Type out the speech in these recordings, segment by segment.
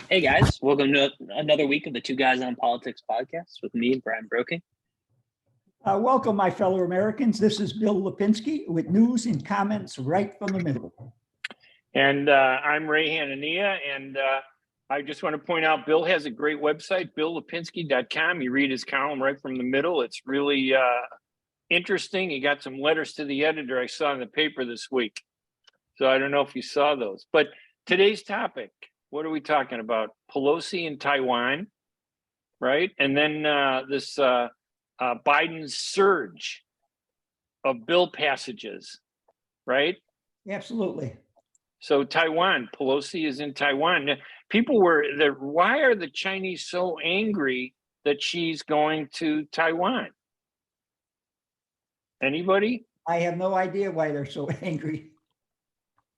Hey guys, welcome to another week of the Two Guys on Politics podcast with me, Brian Broeking. Welcome, my fellow Americans. This is Bill Lipinski with news and comments right from the middle. And I'm Ray Hanania, and I just want to point out, Bill has a great website, billlipinski.com. You read his column right from the middle. It's really interesting. He got some letters to the editor I saw in the paper this week. So I don't know if you saw those. But today's topic, what are we talking about? Pelosi and Taiwan, right? And then this Biden's surge of bill passages, right? Absolutely. So Taiwan, Pelosi is in Taiwan. People why are the Chinese so angry that she's going to Taiwan? Anybody? I have no idea why they're so angry.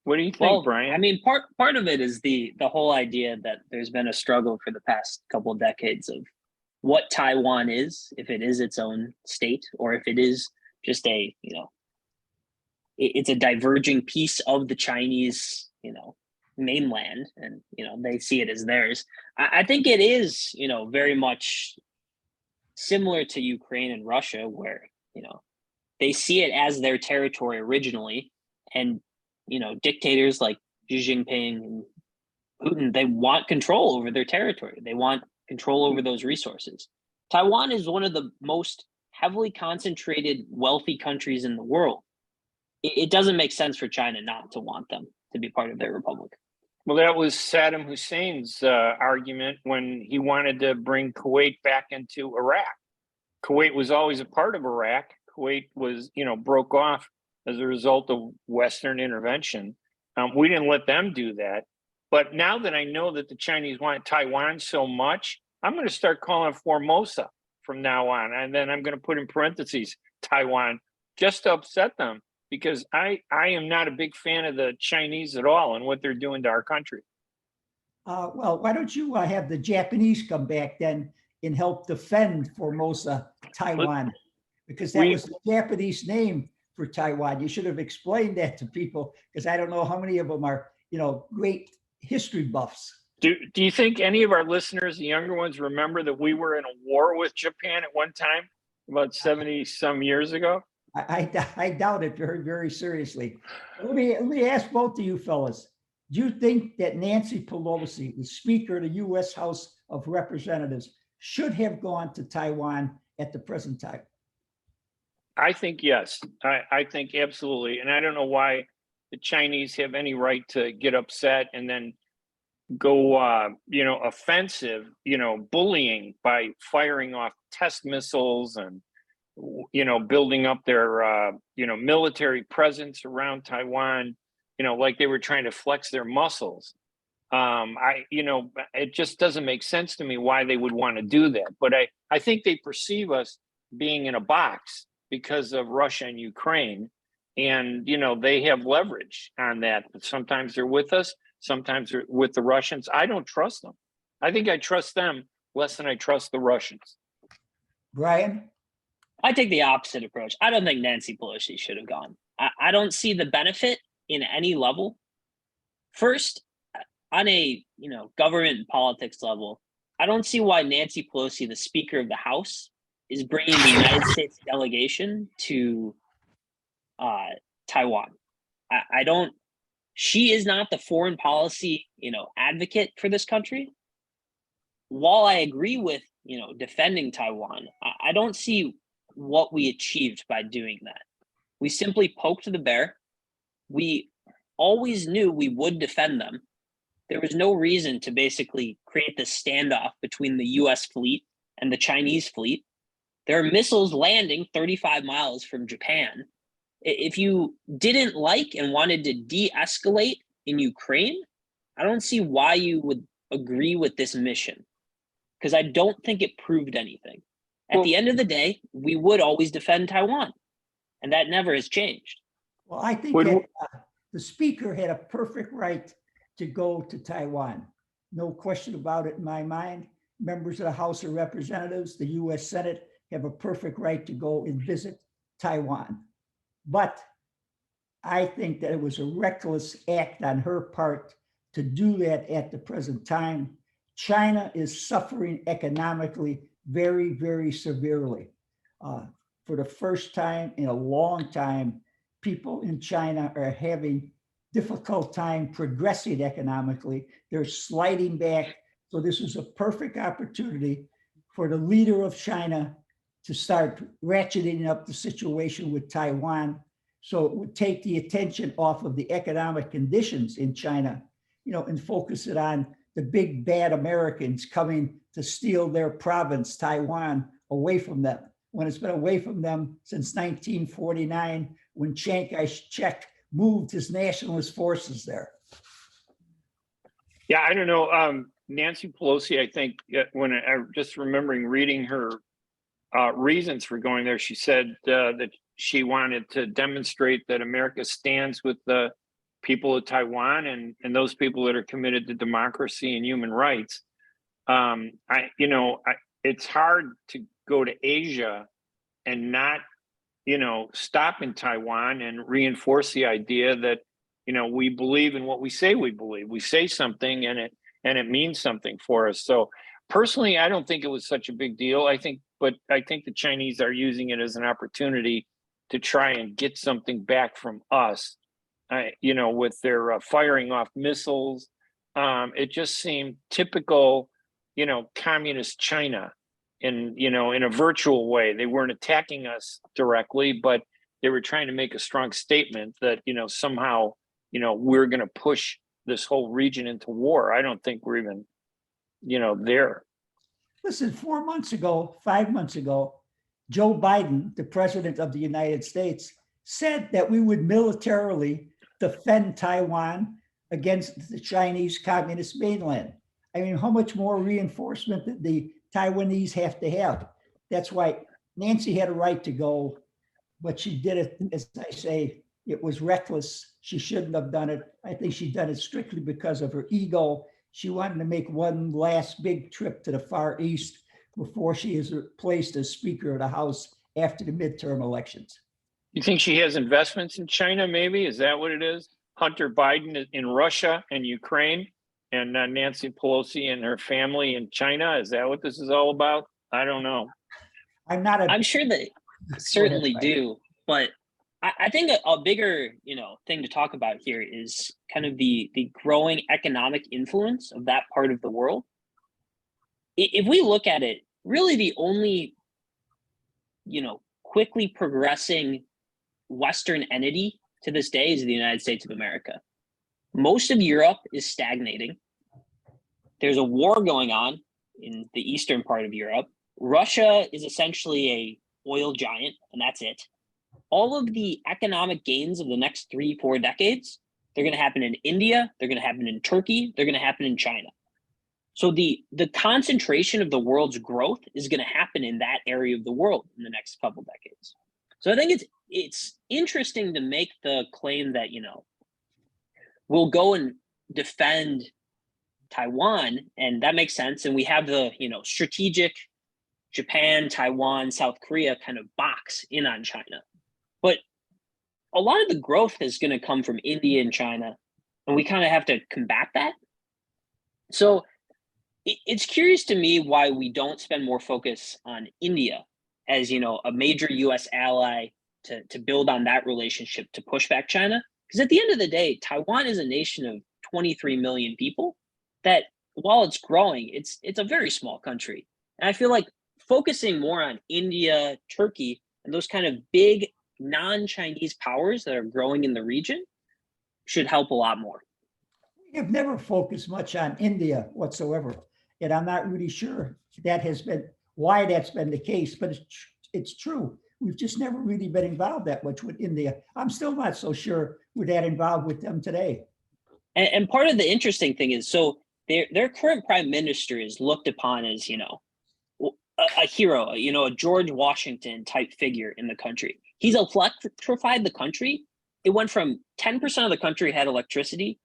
What do you think, Brian? I mean, part of it is the whole idea that there's been a struggle for the past couple of decades of what Taiwan is, if it is its own state, or if it is just it's a diverging piece of the Chinese, mainland, and they see it as theirs. I think it is, very much similar to Ukraine and Russia, where they see it as their territory originally, and dictators like Xi Jinping and Putin, they want control over their territory. They want control over those resources. Taiwan is one of the most heavily concentrated wealthy countries in the world. It doesn't make sense for China not to want them to be part of their republic. Well, that was Saddam Hussein's argument when he wanted to bring Kuwait back into Iraq. Kuwait was always a part of Iraq. Kuwait was, broke off as a result of Western intervention. We didn't let them do that. But now that I know that the Chinese want Taiwan so much, I'm going to start calling it Formosa from now on. And then I'm going to put in parentheses, Taiwan, just to upset them, because I am not a big fan of the Chinese at all and what they're doing to our country. Well, why don't you have the Japanese come back then and help defend Formosa, Taiwan? Because that was the Japanese name for Taiwan. You should have explained that to people, because I don't know how many of them are, great history buffs. Do you think any of our listeners, the younger ones, remember that we were in a war with Japan at one time, about 70 some years ago? I doubt it very, very seriously. Let me ask both of you fellas. Do you think that Nancy Pelosi, the Speaker of the U.S. House of Representatives, should have gone to Taiwan at the present time? I think yes. I think absolutely. And I don't know why the Chinese have any right to get upset and then go, offensive, bullying by firing off test missiles and, building up their, military presence around Taiwan, like they were trying to flex their muscles. It just doesn't make sense to me why they would want to do that. But I think they perceive us being in a box because of Russia and Ukraine. And, they have leverage on that. But sometimes they're with us, sometimes they're with the Russians. I don't trust them. I think I trust them less than I trust the Russians. Brian? I take the opposite approach. I don't think Nancy Pelosi should have gone. I don't see the benefit in any level. First, on a government and politics level, I don't see why Nancy Pelosi, the Speaker of the House, is bringing the United States delegation to Taiwan. I don't. She is not the foreign policy advocate for this country. While I agree with defending Taiwan, I don't see what we achieved by doing that. We simply poked the bear. We always knew we would defend them. There was no reason to basically create this standoff between the U.S. fleet and the Chinese fleet. There are missiles landing 35 miles from Japan. If you didn't like and wanted to de-escalate in Ukraine, I don't see why you would agree with this mission, because I don't think it proved anything. At the end of the day, we would always defend Taiwan, and that never has changed. Well, I think that the Speaker had a perfect right to go to Taiwan. No question about it in my mind. Members of the House of Representatives, the U.S. Senate, have a perfect right to go and visit Taiwan. But I think that it was a reckless act on her part to do that at the present time. China is suffering economically very, very severely. For the first time in a long time, people in China are having difficult time progressing economically. They're sliding back. So this is a perfect opportunity for the leader of China to start ratcheting up the situation with Taiwan. So it would take the attention off of the economic conditions in China, and focus it on the big bad Americans coming to steal their province, Taiwan, away from them, when it's been away from them since 1949, when Chiang Kai-shek moved his nationalist forces there. Yeah, I don't know. Nancy Pelosi, I think when I just remembering reading her reasons for going there, she said that she wanted to demonstrate that America stands with the people of Taiwan and those people that are committed to democracy and human rights. It's hard to go to Asia and not, stop in Taiwan and reinforce the idea that, we believe in what we say we believe. We say something and it means something for us. So personally, I don't think it was such a big deal. I think the Chinese are using it as an opportunity to try and get something back from us, with their firing off missiles. It just seemed typical, communist China in a virtual way. They weren't attacking us directly, but they were trying to make a strong statement that, somehow, we're going to push this whole region into war. I don't think we're even, there. Listen, 5 months ago, Joe Biden, the president of the United States, said that we would militarily defend Taiwan against the Chinese Communist mainland. I mean, how much more reinforcement did the Taiwanese have to have? That's why Nancy had a right to go, but she did it, as I say, it was reckless. She shouldn't have done it. I think she done it strictly because of her ego. She wanted to make one last big trip to the Far East before she is replaced as Speaker of the House after the midterm elections. You think she has investments in China, maybe? Is that what it is? Hunter Biden in Russia and Ukraine, and Nancy Pelosi and her family in China? Is that what this is all about? I don't know. I'm sure they certainly do, but I think a bigger, thing to talk about here is kind of the growing economic influence of that part of the world. If we look at it, really the only, quickly progressing Western entity to this day is the United States of America. Most of Europe is stagnating. There's a war going on in the eastern part of Europe. Russia is essentially a oil giant, and that's it. All of the economic gains of the next 3-4 decades, they're going to happen in India, they're going to happen in Turkey, they're going to happen in China. So the concentration of the world's growth is going to happen in that area of the world in the next couple decades. So I think it's interesting to make the claim that, we'll go and defend Taiwan, and that makes sense. And we have the, strategic Japan, Taiwan, South Korea kind of box in on China. But a lot of the growth is going to come from India and China, and we kind of have to combat that. So it's curious to me why we don't spend more focus on India as, a major U.S. ally to build on that relationship to push back China. Because at the end of the day, Taiwan is a nation of 23 million people that, while it's growing, it's a very small country. And I feel like focusing more on India, Turkey, and those kind of big non-Chinese powers that are growing in the region should help a lot more. We have never focused much on India whatsoever, and I'm not really sure why that's been the case, but it's true. We've just never really been involved that much with India. I'm still not so sure we're that involved with them today. And part of the interesting thing is, so their current prime minister is looked upon as, a hero, a George Washington type figure in the country. He's electrified the country. It went from 10% of the country had electricity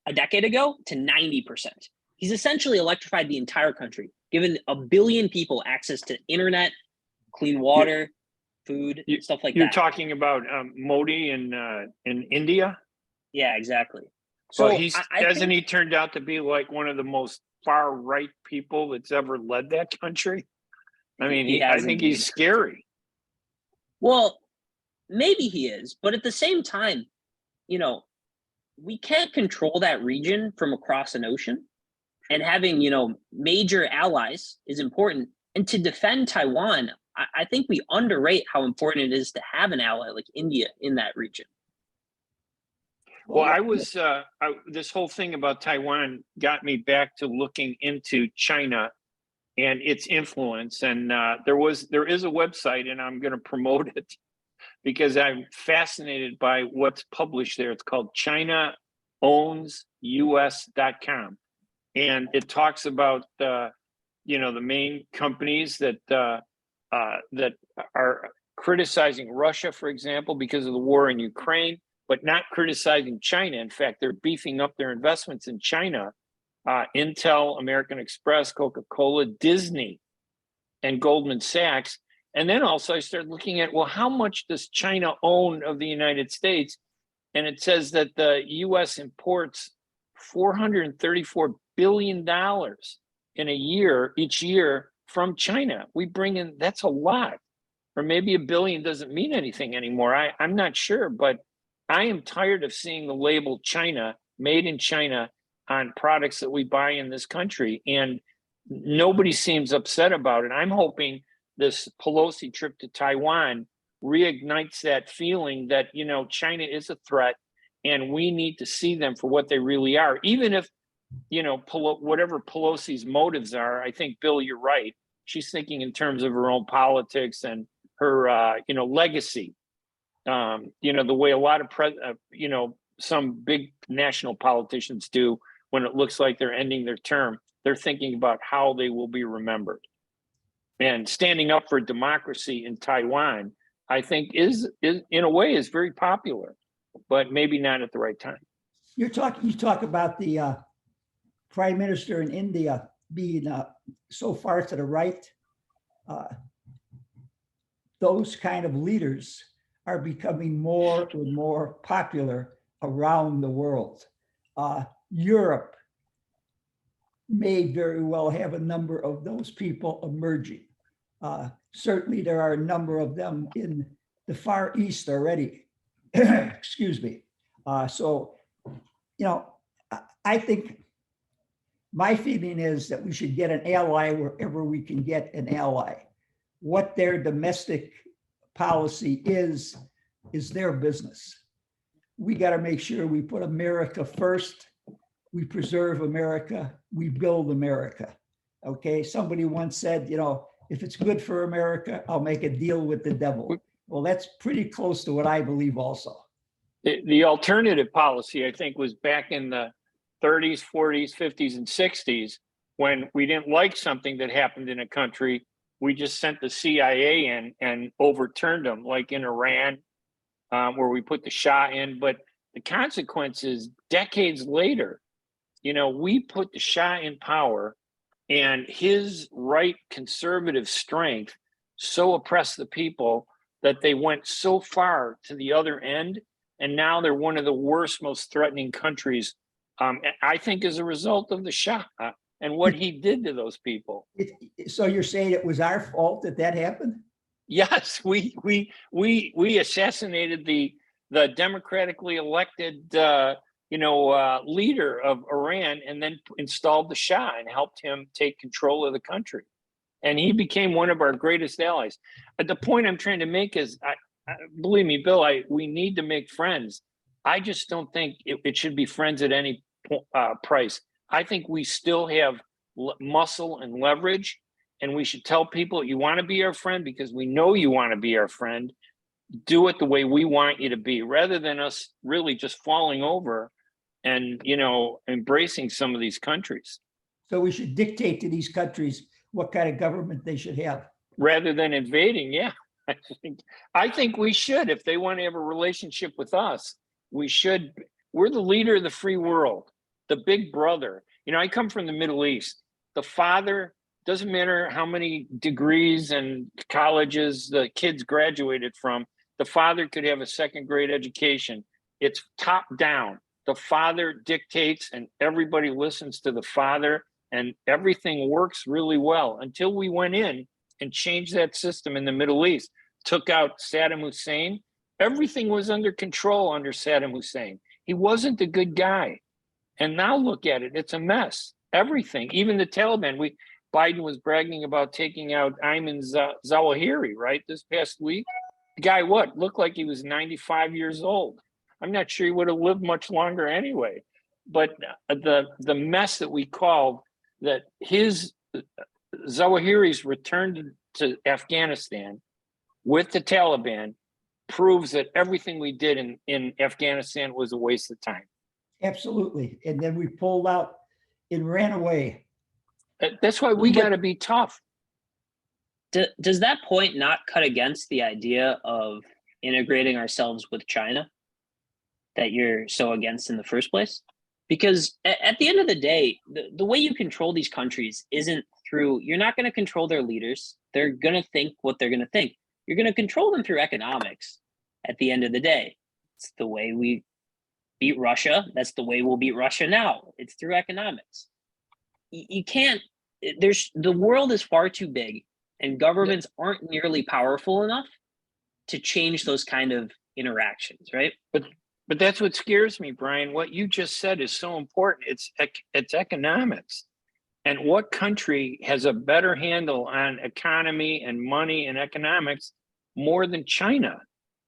a decade ago to 90%. He's essentially electrified the entire country, given 1 billion people access to internet, clean water, food, stuff like that. You're talking about Modi in India? Yeah, exactly. So Well, he's I hasn't think, he turned out to be like one of the most far right people that's ever led that country? I mean, he I has think indeed. he's scary. Well, maybe he is, but at the same time, we can't control that region from across an ocean. And having, major allies is important. And to defend Taiwan, I think we underrate how important it is to have an ally like India in that region. Well, this whole thing about Taiwan got me back to looking into China and its influence. And there is a website, and I'm going to promote it because I'm fascinated by what's published there. It's called ChinaOwnsUS.com. And it talks about the main companies that are criticizing Russia, for example, because of the war in Ukraine, but not criticizing China. In fact, they're beefing up their investments in China. Intel, American Express, Coca-Cola, Disney, and Goldman Sachs. And then also I started looking at, well, how much does China own of the United States? And it says that the US imports $434 billion in a year, each year from China. We bring in, that's a lot. Or maybe $1 billion doesn't mean anything anymore. I'm not sure, but I am tired of seeing the label China, made in China, on products that we buy in this country. And nobody seems upset about it. I'm hoping this Pelosi trip to Taiwan reignites that feeling that, China is a threat and we need to see them for what they really are. Even if, whatever Pelosi's motives are, I think, Bill, you're right. She's thinking in terms of her own politics and her, legacy. The way a lot of, some big national politicians do when it looks like they're ending their term, they're thinking about how they will be remembered. And standing up for democracy in Taiwan, I think is in a way is very popular, but maybe not at the right time. You talk about the prime minister in India being so far to the right. Those kind of leaders are becoming more and more popular around the world. Europe may very well have a number of those people emerging. Certainly there are a number of them in the Far East already. Excuse me. I think my feeling is that we should get an ally wherever we can get an ally. What their domestic policy is their business. We got to make sure we put America first. We preserve America. We build America. Okay. Somebody once said, if it's good for America, I'll make a deal with the devil. Well, that's pretty close to what I believe also. The alternative policy, I think, was back in the 30s, 40s, 50s, and 60s, when we didn't like something that happened in a country, we just sent the CIA in and overturned them, like in Iran, where we put the Shah in. But the consequences, decades later, we put the Shah in power, and his right conservative strength so oppressed the people that they went so far to the other end. And now they're one of the worst, most threatening countries, I think, as a result of the Shah and what he did to those people. So you're saying it was our fault that happened? Yes, we assassinated the democratically elected leader of Iran, and then installed the Shah and helped him take control of the country. And he became one of our greatest allies. But the point I'm trying to make is, believe me, Bill, we need to make friends. I just don't think it should be friends at any price. I think we still have muscle and leverage, and we should tell people, you want to be our friend because we know you want to be our friend. Do it the way we want you to be, rather than us really just falling over and, embracing some of these countries. So we should dictate to these countries what kind of government they should have, rather than invading. Yeah, I think we should. If they want to have a relationship with us, we should. We're the leader of the free world, the big brother. I come from the Middle East. The father, doesn't matter how many degrees and colleges the kids graduated from, the father could have a second grade education. It's top down. the father dictates and everybody listens to the father and everything works really well until we went in and changed that system in the Middle East, took out Saddam Hussein. Everything was under control under Saddam Hussein. He wasn't a good guy. And now look at it, it's a mess. Everything, even the Taliban. Biden was bragging about taking out Ayman Zawahiri, right, this past week. The guy, looked like he was 95 years old. I'm not sure he would have lived much longer anyway. But the mess that we called, that his Zawahiri's return to Afghanistan with the Taliban proves that everything we did in Afghanistan was a waste of time. Absolutely. And then we pulled out and ran away. That's why we got to be tough. Does that point not cut against the idea of integrating ourselves with China that you're so against in the first place? Because at the end of the day, the way you control these countries isn't through, you're not going to control their leaders. They're going to think what they're going to think. You're going to control them through economics at the end of the day. It's the way we beat Russia. That's the way we'll beat Russia now. It's through economics. You can't, the world is far too big and governments aren't nearly powerful enough to change those kind of interactions, right? But that's what scares me, Brian. What you just said is so important. It's economics. And what country has a better handle on economy and money and economics more than China?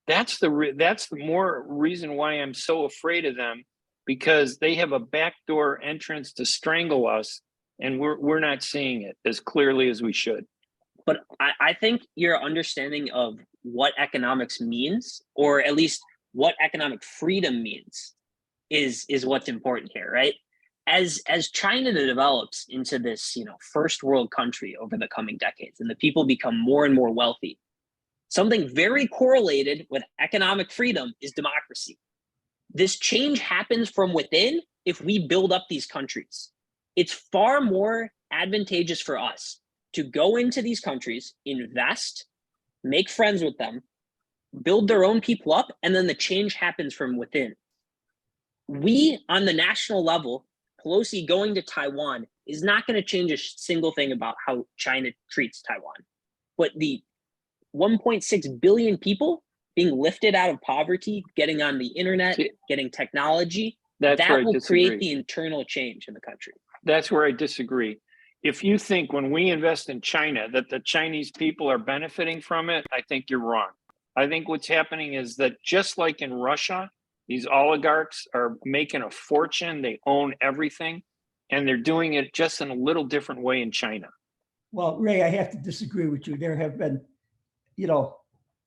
That's the more reason why I'm so afraid of them, because they have a backdoor entrance to strangle us, and we're not seeing it as clearly as we should. But I think your understanding of what economics means, or at least what economic freedom means, is what's important here, right? As China develops into this, first world country over the coming decades, and the people become more and more wealthy, something very correlated with economic freedom is democracy. This change happens from within if we build up these countries. It's far more advantageous for us to go into these countries, invest, make friends with them, build their own people up, and then the change happens from within. We, on the national level, Pelosi going to Taiwan is not going to change a single thing about how China treats Taiwan. But the 1.6 billion people being lifted out of poverty, getting on the internet, getting technology, that will create the internal change in the country. That's where I disagree. If you think when we invest in China that the Chinese people are benefiting from it, I think you're wrong. I think what's happening is that just like in Russia, these oligarchs are making a fortune. They own everything, and they're doing it just in a little different way in China. Well, Ray, I have to disagree with you. There have been,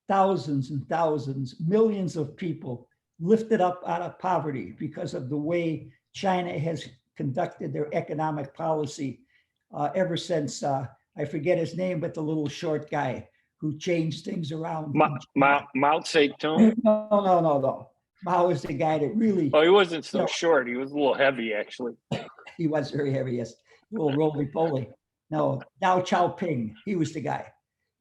thousands and thousands, millions of people lifted up out of poverty because of the way China has conducted their economic policy ever since, I forget his name, but the little short guy who changed things around. Mao Zedong? No. Mao is the guy that really. Oh, he wasn't so short. He was a little heavy, actually. He was very heavy, yes. A little roly-poly. No, Dao Xiaoping, he was the guy.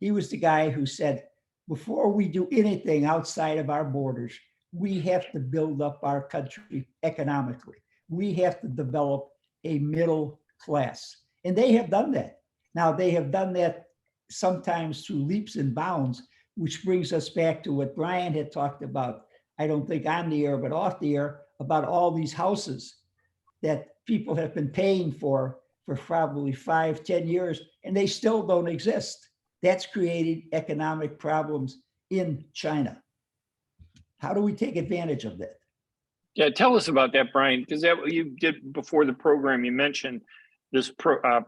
He was the guy who said, before we do anything outside of our borders, we have to build up our country economically. We have to develop a middle class. And they have done that. Now, they have done that sometimes through leaps and bounds, which brings us back to what Brian had talked about, I don't think on the air, but off the air, about all these houses that people have been paying for probably 5-10 years, and they still don't exist. That's creating economic problems in China. How do we take advantage of that? Yeah, tell us about that, Brian, because that you did before the program. You mentioned this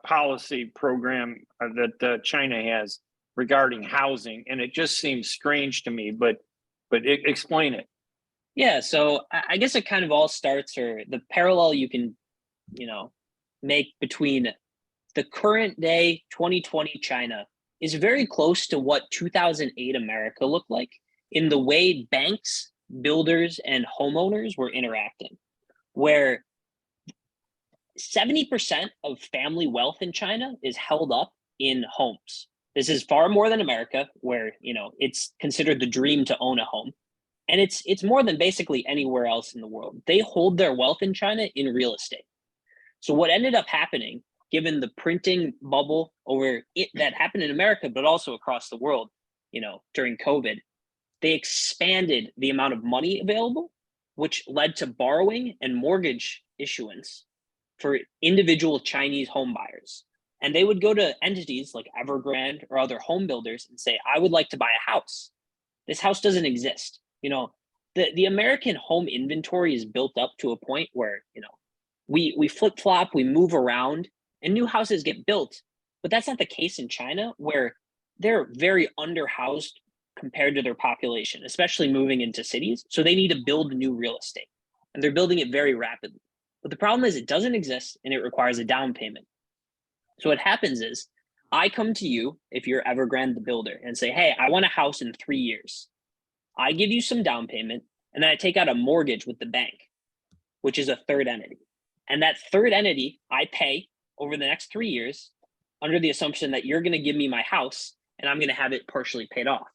policy program that China has regarding housing, and it just seems strange to me. But explain it. Yeah, so I guess it kind of all starts, or the parallel you can, make between the current day 2020 China is very close to what 2008 America looked like in the way banks, builders, and homeowners were interacting, where 70% of family wealth in China is held up in homes. This is far more than America, where, it's considered the dream to own a home. And it's more than basically anywhere else in the world. They hold their wealth in China in real estate. So what ended up happening, given the printing bubble that happened in America, but also across the world, during COVID, they expanded the amount of money available, which led to borrowing and mortgage issuance for individual Chinese home buyers. And they would go to entities like Evergrande or other home builders and say, I would like to buy a house. This house doesn't exist. The American home inventory is built up to a point where, we flip-flop, we move around, and new houses get built. But that's not the case in China, where they're very underhoused compared to their population, especially moving into cities. So they need to build new real estate, and they're building it very rapidly. But the problem is it doesn't exist, and it requires a down payment. So what happens is I come to you, if you're Evergrande the builder, and say, hey, I want a house in 3 years. I give you some down payment, and then I take out a mortgage with the bank, which is a third entity. And that third entity I pay over the next 3 years under the assumption that you're going to give me my house and I'm going to have it partially paid off.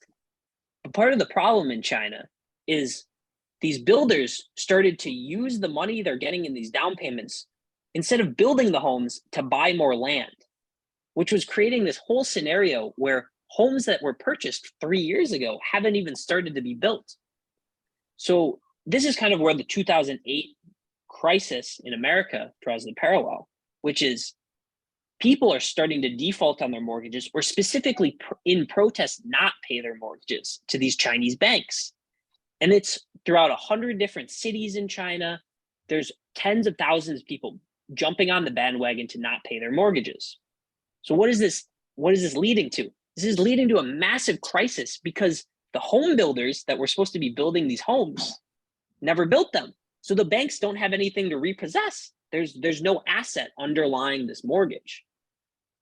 But part of the problem in China is these builders started to use the money they're getting in these down payments instead of building the homes to buy more land, which was creating this whole scenario where homes that were purchased 3 years ago haven't even started to be built. So this is kind of where the 2008 crisis in America draws the parallel, which is people are starting to default on their mortgages, or specifically in protest not pay their mortgages to these Chinese banks. And it's throughout 100 different cities in China. There's tens of thousands of people jumping on the bandwagon to not pay their mortgages. So what is this leading to? This is leading to a massive crisis because the home builders that were supposed to be building these homes never built them. So the banks don't have anything to repossess. There's no asset underlying this mortgage.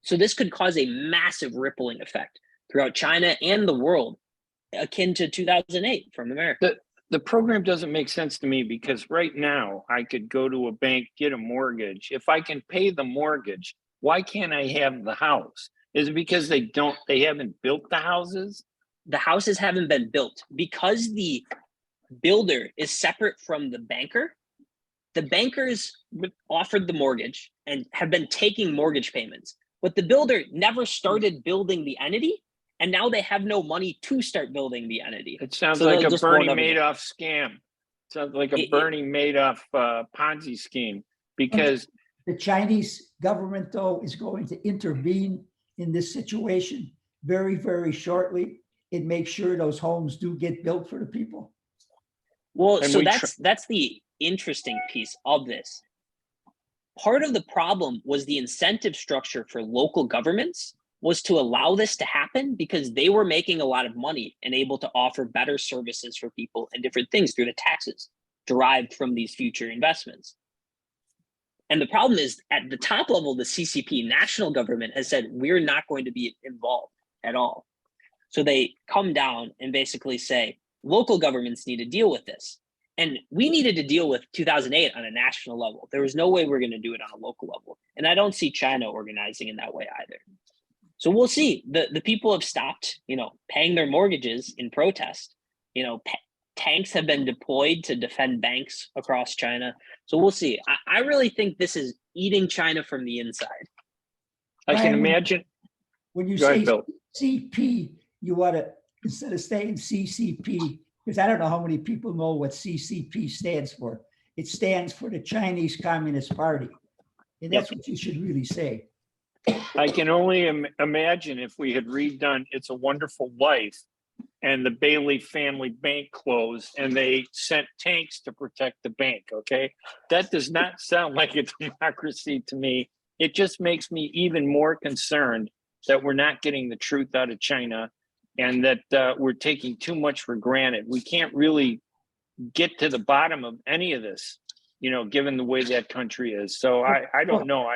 So this could cause a massive rippling effect throughout China and the world, akin to 2008 from America. The program doesn't make sense to me because right now I could go to a bank, get a mortgage. If I can pay the mortgage, why can't I have the house? Is it because they haven't built the houses? The houses haven't been built because the builder is separate from the banker. The bankers offered the mortgage and have been taking mortgage payments, but the builder never started building the entity, and now they have no money to start building the entity. It sounds like a Bernie Madoff scam. It sounds like a Bernie Madoff Ponzi scheme, because the Chinese government, though, is going to intervene in this situation very, very shortly and make sure those homes do get built for the people. Well, so that's the interesting piece of this. Part of the problem was the incentive structure for local governments was to allow this to happen because they were making a lot of money and able to offer better services for people and different things through the taxes derived from these future investments. And the problem is at the top level, the CCP national government has said, we're not going to be involved at all. So they come down and basically say, local governments need to deal with this. And we needed to deal with 2008 on a national level. There was no way we're going to do it on a local level. And I don't see China organizing in that way either. So we'll see. The people have stopped, paying their mortgages in protest. Tanks have been deployed to defend banks across China. So we'll see. I really think this is eating China from the inside. I can imagine. When you say CP, you want to, instead of saying CCP, because I don't know how many people know what CCP stands for. It stands for the Chinese Communist Party. And that's what you should really say. I can only imagine if we had redone It's a Wonderful Life and the Bailey family bank closed and they sent tanks to protect the bank, okay? That does not sound like a democracy to me. It just makes me even more concerned that we're not getting the truth out of China and that we're taking too much for granted. We can't really get to the bottom of any of this, given the way that country is. So I don't know.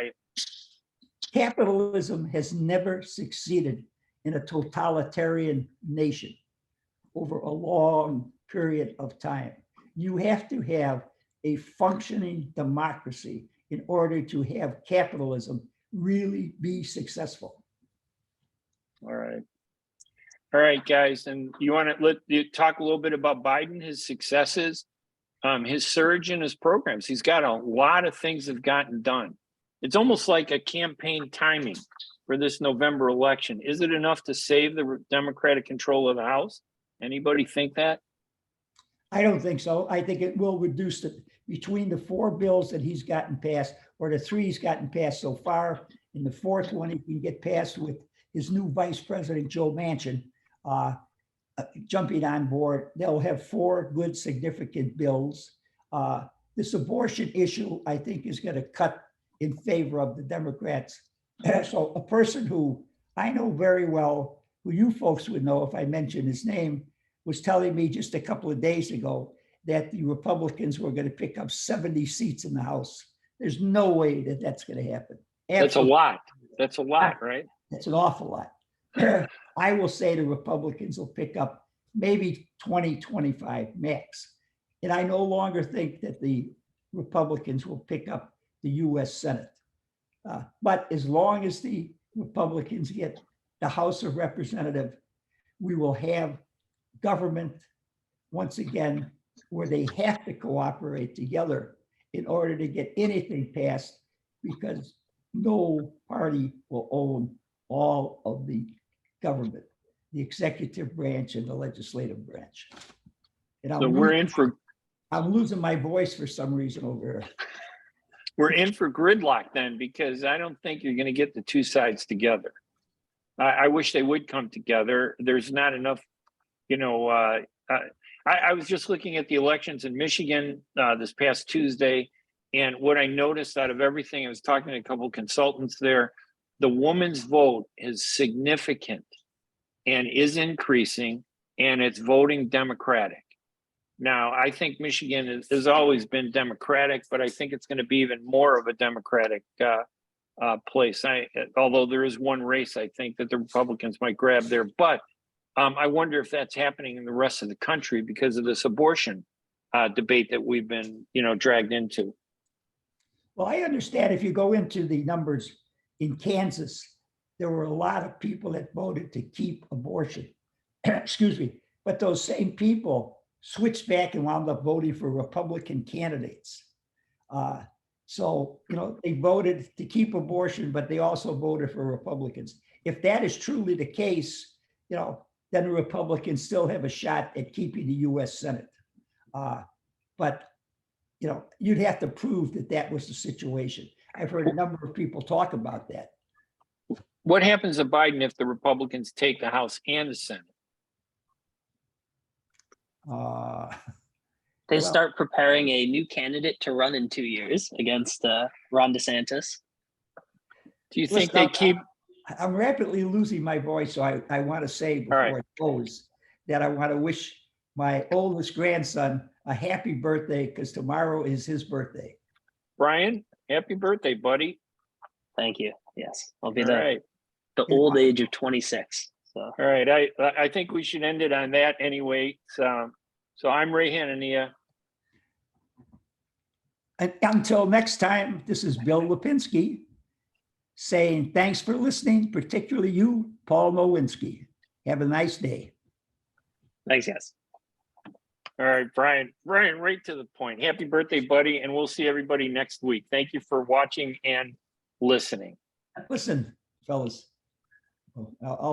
Capitalism has never succeeded in a totalitarian nation over a long period of time. You have to have a functioning democracy in order to have capitalism really be successful. All right. All right, guys, and you want to talk a little bit about Biden, his successes, his surge in his programs. He's got a lot of things that have gotten done. It's almost like a campaign timing for this November election. Is it enough to save the Democratic control of the House? Anybody think that? I don't think so. I think it will reduce between the 4 bills that he's gotten passed, or the 3 he's gotten passed so far, and the 4th one he can get passed with his new Vice President, Joe Manchin, jumping on board. They'll have 4 good, significant bills. This abortion issue, I think, is going to cut in favor of the Democrats. So a person who I know very well, who you folks would know if I mention his name, was telling me just a couple of days ago that the Republicans were going to pick up 70 seats in the House. There's no way that that's going to happen. That's a lot. That's a lot, right? That's an awful lot. I will say the Republicans will pick up maybe 20, 25 max. And I no longer think that the Republicans will pick up the US Senate. But as long as the Republicans get the House of Representatives, we will have government once again where they have to cooperate together in order to get anything passed, because no party will own all of the government, the executive branch and the legislative branch. And I'm losing my voice for some reason over here. We're in for gridlock then, because I don't think you're going to get the 2 sides together. I wish they would come together. There's not enough, I was just looking at the elections in Michigan this past Tuesday, and what I noticed out of everything, I was talking to a couple of consultants there, the woman's vote is significant and is increasing, and it's voting Democratic. Now, I think Michigan has always been Democratic, but I think it's going to be even more of a Democratic place. Although there is one race I think that the Republicans might grab there, but I wonder if that's happening in the rest of the country because of this abortion debate that we've been, dragged into. Well, I understand if you go into the numbers in Kansas, there were a lot of people that voted to keep abortion. Excuse me. But those same people switched back and wound up voting for Republican candidates. So, they voted to keep abortion, but they also voted for Republicans. If that is truly the case, then the Republicans still have a shot at keeping the US Senate. But you'd have to prove that that was the situation. I've heard a number of people talk about that. What happens to Biden if the Republicans take the House and the Senate? They start preparing a new candidate to run in 2 years against Ron DeSantis. Do you think they keep? I'm rapidly losing my voice, so I want to say before it goes that I want to wish my oldest grandson a happy birthday, because tomorrow is his birthday. Brian, happy birthday, buddy. Thank you. Yes, I'll be the old age of 26. So. All right, I think we should end it on that anyway. So I'm Ray Hanania. And until next time, this is Bill Lipinski saying thanks for listening, particularly you, Paul Nowinski. Have a nice day. Thanks, guys. All right, Brian, right to the point. Happy birthday, buddy, and we'll see everybody next week. Thank you for watching and listening. Listen, fellas, I'll